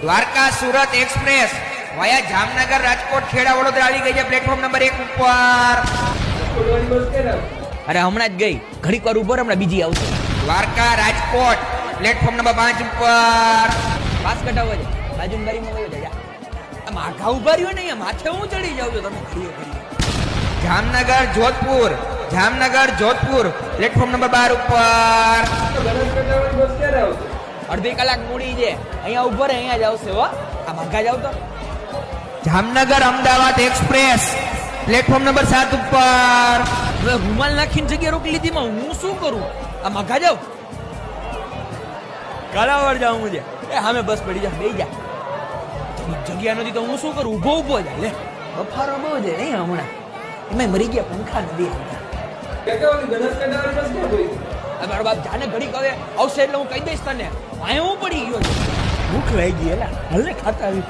Dwarka Surat express via Jamnagar Rajkot Kheda Vadodara આવી ગઈ છે પ્લેટફોર્મ નંબર 1 ઉપર. અરે હમણાં જ ગઈ, ઘડીક વાર ઉભો રહે, હમણાં બીજી આવશે. દ્વારકા રાજકોટ પ્લેટફોર્મ નંબર 5 ઉપર. પાસ કટાવો છે, બાજુની બારીમાં વયો જા. આ માથા ઉભા રહ્યો ને, અહીંયા માથે હું ચડી જાઉં છું તમે ઘડીએ. જામનગર જોધપુર પ્લેટફોર્મ નંબર 12 ઉપર. અડધી કલાક મૂડી છે, અહીંયા ઉભો રહે, અહીંયા જ આવશે હો. આ માઘા જાવ તો. Jamnagar Ahmedabad express platform number 7 ઉપર. હવે રૂમાલ નાખીને જગ્યા રોકી લીધી માં હું શું કરું? આ માઘા જાવ, કાલાવડ જાઉં છે. એ સામે બસ પડી જા, બેસી જા. જગ્યા નથી તો હું શું કરું? ઊભો જા. લે બફારો બહુ છે નહીં હમણાં, એમાં મરી ગયા, પંખા નથી. મારો બાપ જાને ઘડી કહે આવશે એટલે હું કહી દઈશ તને. અહીં હું પડી ગયો છું, ભૂખ લાગી ગઈ. એલા હાલે ખાતા આવી.